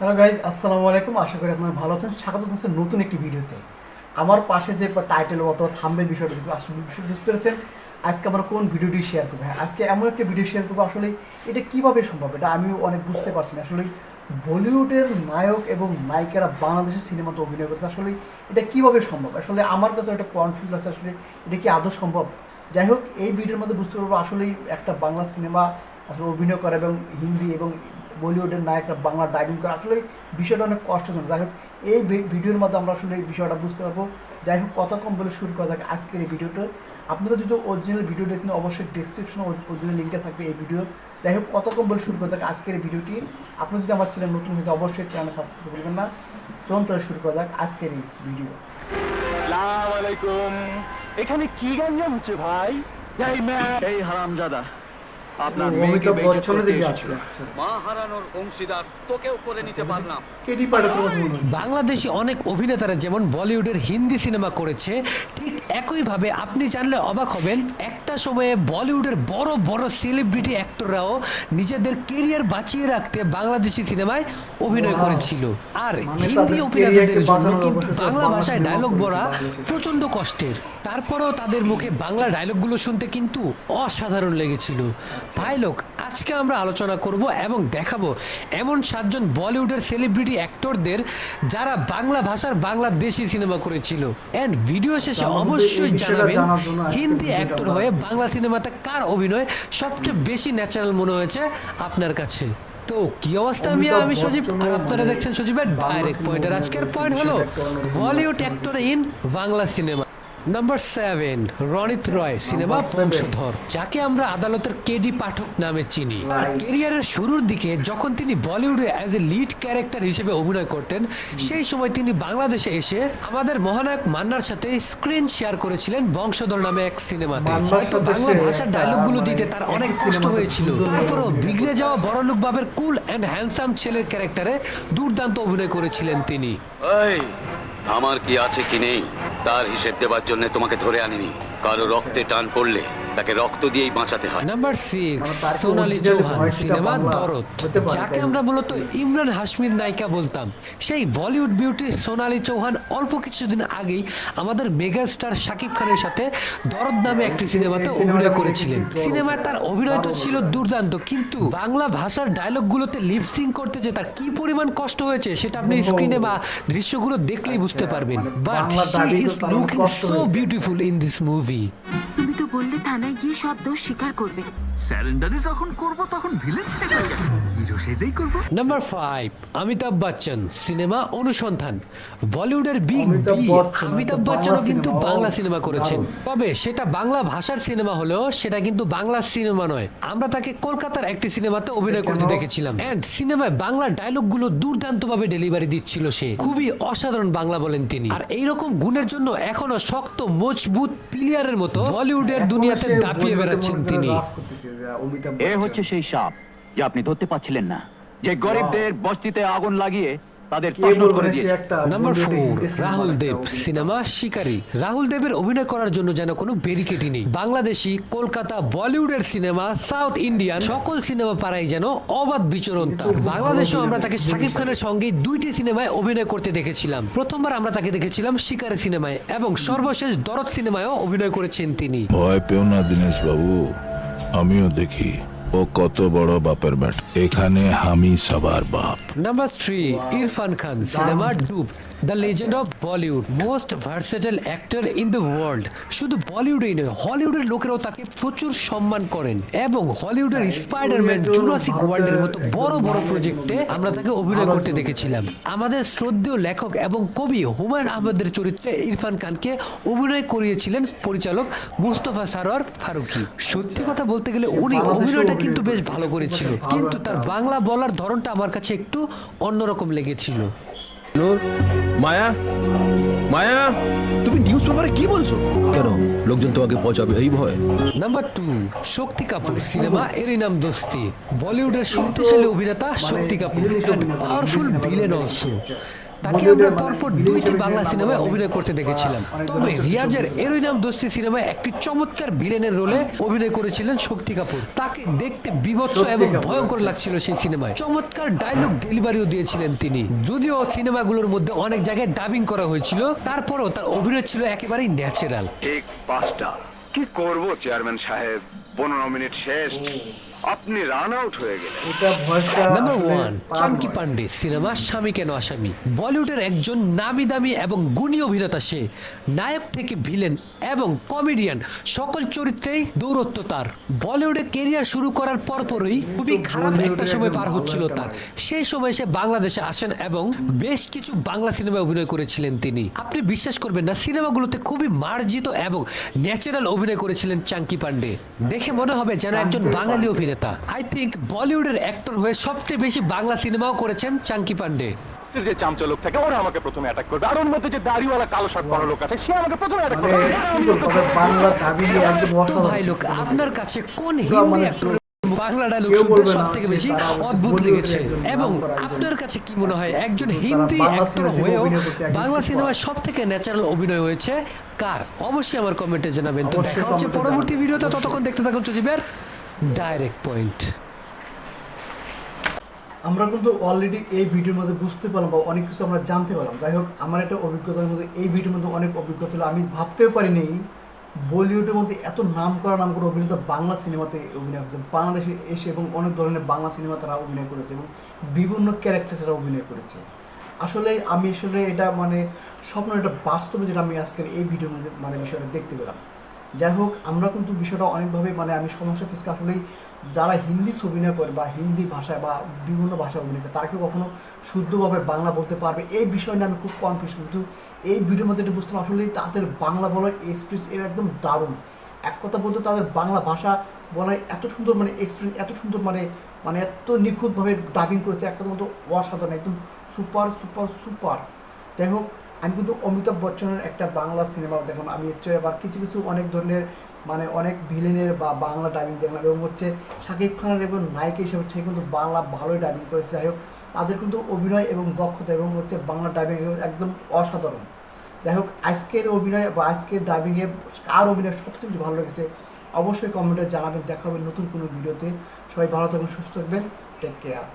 Hello guys, আসসালামু আলাইকুম। আশা করি আপনারা ভালো আছেন। স্বাগত জানাচ্ছি নতুন একটি ভিডিওতে। আমার পাশে যে টাইটেল অথবা থাম্বনেল বিষয়টা আসলে বিষয়টা বুঝতে পেরেছেন। আজকে আমরা কোন ভিডিওটি শেয়ার করবো? হ্যাঁ, আজকে এমন একটা ভিডিও শেয়ার করবো আসলে এটা কীভাবে সম্ভব, এটা আমিও অনেক বুঝতে পারছি না। আসলে বলিউডের নায়ক এবং নায়িকারা বাংলাদেশের সিনেমাতে অভিনয় করছে, আসলে এটা কীভাবে সম্ভব? আসলে আমার কাছে একটা কনফিউজ লাগছে, আসলে এটা কি আদৌ সম্ভব? যাই হোক, এই ভিডিওর মধ্যে বুঝতে পারবো আসলেই একটা বাংলা সিনেমা আসলে অভিনয় করে এবং হিন্দি এবং বলিউডের নায়করা বাংলা ডাইভিং করে, আসলে বিষয়টা অনেক কষ্টজনক। যাই হোক, এই ভিডিওর মধ্যে আমরা আসলে এই বিষয়টা বুঝতে পারবো। যাই হোক, কথা কম বলে শুরু করা যাক আজকের এই ভিডিওটা। আপনারা যদি অরিজিনাল ভিডিও দেখেন অবশ্যই ডিসক্রিপশনে অরিজিনাল লিঙ্কটা থাকবে এই ভিডিও। যাই হোক, কথা কম বলে শুরু করা যাক আজকের এই ভিডিওটি। আপনি যদি আমার চ্যানেল নতুন হয়ে অবশ্যই চ্যানেল সাবস্ক্রাইব করতে ভুলবেন না। চলুন তাহলে শুরু করা যাক আজকের এই ভিডিও। আসসালামু আলাইকুম। এখানে কি গাঞ্জাম হচ্ছে ভাই? এই হারামজাদা আপনার মেয়েকে বচ্চনের করতে দিকে এসেছিল। আছে। মা হারানোর অংশীদার তোকেও করে নিতে পারলাম। কেডি পার্টের কথা মনে হচ্ছে। বাংলাদেশি অনেক অভিনেতারা যেমন বলিউডের হিন্দি সিনেমা করেছে, ঠিক একইভাবে আপনি জানলে অবাক হবেন, একটা সময়ে বলিউডের বড় বড় সেলিব্রিটি অ্যাক্টররাও নিজেদের কেরিয়ার বাঁচিয়ে রাখতে বাংলাদেশি সিনেমায় অভিনয় করেছিল। আর মানে হিন্দি তাদের অভিনেতাদের career-কে জন্য বাঁচানোর কিন্তু অবশেষে বাংলা বাংলা ভাষায় সিনেমা ডায়লগ করেছে বলা বাংলাদেশে। প্রচণ্ড কষ্টের। তারপরেও তাদের মুখে বাংলা ডায়লগগুলো শুনতে কিন্তু অসাধারণ লেগেছিল। ভাই লোক, আজকে আমরা আলোচনা করব এবং দেখাবো এমন 7 জন বলিউডের সেলিব্রিটি অ্যাক্টরদের যারা বাংলা ভাষার বাংলাদেশি সিনেমা করেছিল। এন্ড ভিডিও শেষে আমাদের এই অবশ্যই বিষয়টা জানাবেন জানার জন্য আজকের হিন্দি ভিডিওটা অ্যাক্টর আমরা হয়ে করছি। বাংলা সিনেমাতে কার অভিনয় সবচেয়ে বেশি ন্যাচারাল মনে হয়েছে আপনার কাছে। তো কি অবস্থা? আমি সজীব, আর আপনারা দেখছেন সজীবের ডাইরেক্ট পয়েন্ট। আর আজকের পয়েন্ট হলো Bollywood actor in Bangla cinema. Number 7, Ranit Roy, cinema বংশধর, যাকে আমরা আদালতের কেডি পাঠক নামে চিনি। আর ক্যারিয়ারের শুরুর দিকে যখন তিনি বলিউডে অ্যাজ এ লিড ক্যারেক্টার হিসেবে অভিনয় করতেন, সেই সময় তিনি বাংলাদেশে এসে আমাদের মহানায়ক মান্নার সাথে স্ক্রিন শেয়ার করেছিলেন বংশধর নামে এক সিনেমাতে। হয়তো বাংলা ভাষার ডায়লগগুলো দিতে তার অনেক কষ্ট হয়েছিল, তারপরও বিগড়ে যাওয়া বড়লোক বাবের কুল অ্যান্ড হ্যান্ডসাম ছেলের ক্যারেক্টারে দুর্দান্ত অভিনয় করেছিলেন তিনি। এই আমার কি আছে কি নেই তার হিসেব দেবার জন্য তোমাকে ধরে আনিনি। কারো রক্তে টান পড়লে তাকে রক্ত দিয়েই বাঁচাতে হয়। নাম্বার 6, সোনালী চৌহান, সিনেমা দরদ, যাকে আমরা মূলত ইমরান হাশমির নায়িকা বলতাম। সেই বলিউড বিউটি সোনালী চৌহান অল্প কিছুদিন আগেই আমাদের মেগা স্টার শাকিব খানের সাথে দরদ নামে একটি সিনেমাতে অভিনয় করেছিলেন। সিনেমায় তার অভিনয় তো ছিল দুর্দান্ত, কিন্তু বাংলা ভাষার ডায়লগগুলোতে লিপসিং করতে যে তার কি পরিমাণ কষ্ট হয়েছে সেটা আপনি স্ক্রিনে বা দৃশ্যগুলো দেখলেই বুঝতে পারবেন। But she is looking so beautiful in this movie. তুমি তো বললে থানায় গিয়ে সব দোষ স্বীকার করবে। স্যারেন্ডারই যখন করব তখন ভিলেন সেজে হিরো সেজেই করব। নাম্বার 5, অমিতাভ বচ্চন, সিনেমা অনুসন্ধান। বলিউডের বিগ বি অমিতাভ বচ্চনও কিন্তু বাংলা সিনেমা করেছেন, তবে সেটা বাংলা ভাষার সিনেমা হলেও সেটা কিন্তু বাংলা সিনেমা নয়। আমরা তাকে কলকাতার একটি সিনেমাতে অভিনয় করতে দেখেছিলাম, এন্ড সিনেমায় বাংলা ডায়লগগুলো দুর্দান্তভাবে ডেলিভারি দিচ্ছিল সে। খুবই অসাধারণ বাংলা বলেন তিনি। আর এইরকম গুণের জন্য এখনো শক্ত মজবুত প্লেয়ারের মতো বলিউডের দুনিয়াতে দাপিয়ে বেড়াচ্ছেন তিনি। এ হচ্ছে সেই সাপ যে আপনি ধরতে পাচ্ছিলেন না, যে গরিবদের বস্তিতে আগুন লাগিয়ে তাদের তছনছ করে দিয়েছে। নাম্বার 4, রাহুল দেব, সিনেমা শিকারী। রাহুল দেবের অভিনয় করার জন্য যেন কোনো ব্যারিকেডই নেই। বাংলাদেশি, কলকাতা, বলিউডের সিনেমা, সাউথ ইন্ডিয়ান সকল সিনেমা পাড়াই যেন অবাধ বিচরণ তার। বাংলাদেশেও আমরা তাকে শাকিব খানের সঙ্গে 2টি সিনেমায় অভিনয় করতে দেখেছিলাম। প্রথমবার আমরা তাকে দেখেছিলাম শিকারী সিনেমায়, এবং সর্বশেষ দরদ সিনেমায়ও অভিনয় করেছেন তিনি। ভয় পেও না দীনেশ বাবু, আমিও দেখি ও কত বড় বাপের ব্যাট। এখানে আমি সবার বাপ। নাম্বার 3, ইরফান খান, সিনেমা ডুব, the legend of Bollywood, most versatile actor in the world. শুধু বলিউডেই নয়, হলিউডের লোকেরাও তাকে প্রচুর সম্মান করেন, এবং হলিউডের স্পাইডারম্যান, জুরাসিক ওয়ার্ল্ডের মতো বড় বড় প্রজেক্টে আমরা তাকে অভিনয় করতে দেখেছিলাম। আমাদের শ্রদ্ধেয় লেখক এবং কবি হুমায়ুন আহমেদের চরিত্রে ইরফান খানকে অভিনয় করিয়েছিলেন পরিচালক মুস্তফা সরোয়ার ফারুকী। সত্যি কথা বলতে গেলে উনি অভিনয়টা কিন্তু বেশ ভালো করেছিল, কিন্তু তার বাংলা বলার ধরনটা আমার কাছে একটু অন্যরকম লেগেছিল। মায়া, মায়া, তুমি নিউজ পেপারে কি বলছো? কেন লোকজন তোমাকে পচাবে এই ভয়? নাম্বার 2, শক্তি কাপুর, সিনেমা এরই নাম দোস্তি। বলিউডের শক্তিশালী অভিনেতা শক্তি কাপুর, পাওয়ারফুল ভিলেন অলসো। তাকে আমরা পরপর 2টি বাংলা সিনেমায় অভিনয় করতে দেখেছিলাম। তবে রিয়াজের এরই নাম দোস্তি সিনেমায় একটি চমৎকার ভিলেনের রোলে অভিনয় করেছিলেন শক্তি কাপুর। তাকে দেখতে বিভৎস এবং ভয়ঙ্কর লাগছিল সেই সিনেমায়। চমৎকার ডায়লগ ডেলিভারিও দিয়েছিলেন তিনি। যদিও সিনেমাগুলোর মধ্যে অনেক জায়গায় ডাবিং করা হয়েছিল, তারপরও তার অভিনয় ছিল একেবারেই ন্যাচারাল। ঠিক 5টা। কি করব চেয়ারম্যান সাহেব, 15 মিনিট শেষ, আপনি রান আউট হয়ে গেলেন। এটা ভয়েসটা নাম্বার 1, চাঙ্কি পান্ডে সিনেমা স্বামী কেন আসামি। বলিউডের একজন নামি দামি এবং গুণী অভিনেতা সে। নায়ক থেকে ভিলেন এবং কমেডিয়ান সকল চরিত্রেই দৌরত্ব তার। বলিউডে কেরিয়ার শুরু করার পরপরই খুবই খারাপ একটা সময় পার হচ্ছিল তার। সেই সময় সে বাংলাদেশে আসেন এবং বেশ কিছু বাংলা সিনেমায় অভিনয় করেছিলেন তিনি। আপনি বিশ্বাস করবেন না, সিনেমাগুলোতে খুবই মার্জিত এবং ন্যাচারাল অভিনয় করেছিলেন চাঙ্কি পান্ডে। দেখে মনে হবে যেন একজন বাঙালি অভিনেতা। আই থিঙ্ক বলিউডের অ্যাক্টর হয়ে সবচেয়ে বেশি বাংলা সিনেমাও করেছেন চাঙ্কি পান্ডে। যে চামচা লোক থাকে ওরা আমাকে প্রথমে অ্যাটাক করবে, আর ওর মধ্যে যে দাড়িওয়ালা কালো শার্ট পরা লোক আছে সে আমাকে প্রথমে অ্যাটাক করবে। বাংলা দাবি একদম তো ভাই লোক, আপনার কাছে কোন হিন্দি অ্যাক্টর বাংলা ডায়লগ শুনতে সবথেকে বেশি অদ্ভুত লেগেছে? এবং আপনার কাছে কি মনে হয় একজন হিন্দি অ্যাক্টর হয়েও বাংলা সিনেমায় সবথেকে ন্যাচারাল অভিনয় হয়েছে কার? অবশ্যই আমার কমেন্টে জানাবেন। তো দেখা হচ্ছে পরবর্তী ভিডিওতে, ততক্ষণ দেখতে থাকুন সজীবের ডাইরেক্ট পয়েন্ট। আমরা কিন্তু অলরেডি এই ভিডিওর মধ্যে বুঝতে পারলাম বা অনেক কিছু আমরা জানতে পারলাম। যাই হোক, আমার একটা অভিজ্ঞতার মধ্যে এই ভিডিওর মধ্যে অনেক অভিজ্ঞতা হলো। আমি ভাবতেও পারিনি বলিউডের মধ্যে এত নাম করা অভিনেতা বাংলা সিনেমাতে অভিনয় করেছে, বাংলাদেশে এসে এবং অনেক ধরনের বাংলা সিনেমা তারা অভিনয় করেছে এবং বিভিন্ন ক্যারেক্টার তারা অভিনয় করেছে। আসলে এটা স্বপ্ন, এটা বাস্তবে যেটা আমি আজকের এই ভিডিওর মধ্যে বিষয়টা দেখতে পেলাম। যাই হোক, আমরা কিন্তু বিষয়টা অনেকভাবে আমি সমস্যা পেয়েছি। আসলেই যারা হিন্দি অভিনয় করে বা হিন্দি ভাষায় বা বিভিন্ন ভাষায় অভিনয় করে তারা কেউ কখনো শুদ্ধভাবে বাংলা বলতে পারবে এই বিষয় নিয়ে আমি খুব কনফিউশন। কিন্তু এই ভিডিওর মধ্যে যেটা বুঝতে আসলে তাদের বাংলা বলার এক্সপিরিয়েন্স একদম দারুণ। এক কথা বলতে তাদের বাংলা ভাষা বলার এত সুন্দর এক্সপিরিয়েন্স, এত সুন্দর এত নিখুঁতভাবে ডাবিং করেছে, এক কথা বলতে অসাধারণ, একদম সুপার সুপার সুপার। যাই হোক, আমি কিন্তু অমিতাভ বচ্চনের একটা বাংলা সিনেমা দেখলাম। আমি আবার কিছু অনেক ধরনের অনেক ভিলেনের বা বাংলা ডাবিং দেখলাম এবং শাকিব খানের এবং নায়িকা হিসেবে সে কিন্তু বাংলা ভালোই ডাবিং করেছে। যাই হোক, তাদের কিন্তু অভিনয় এবং দক্ষতা এবং বাংলা ডাবিং একদম অসাধারণ। যাই হোক, আজকের অভিনয় বা আজকের ডাবিংয়ে কার অভিনয় সবচেয়ে বেশি ভালো লেগেছে অবশ্যই কমেন্টে জানাবেন। দেখা হবে নতুন কোনো ভিডিওতে। সবাই ভালো থাকবেন, সুস্থ থাকবেন, টেক কেয়ার।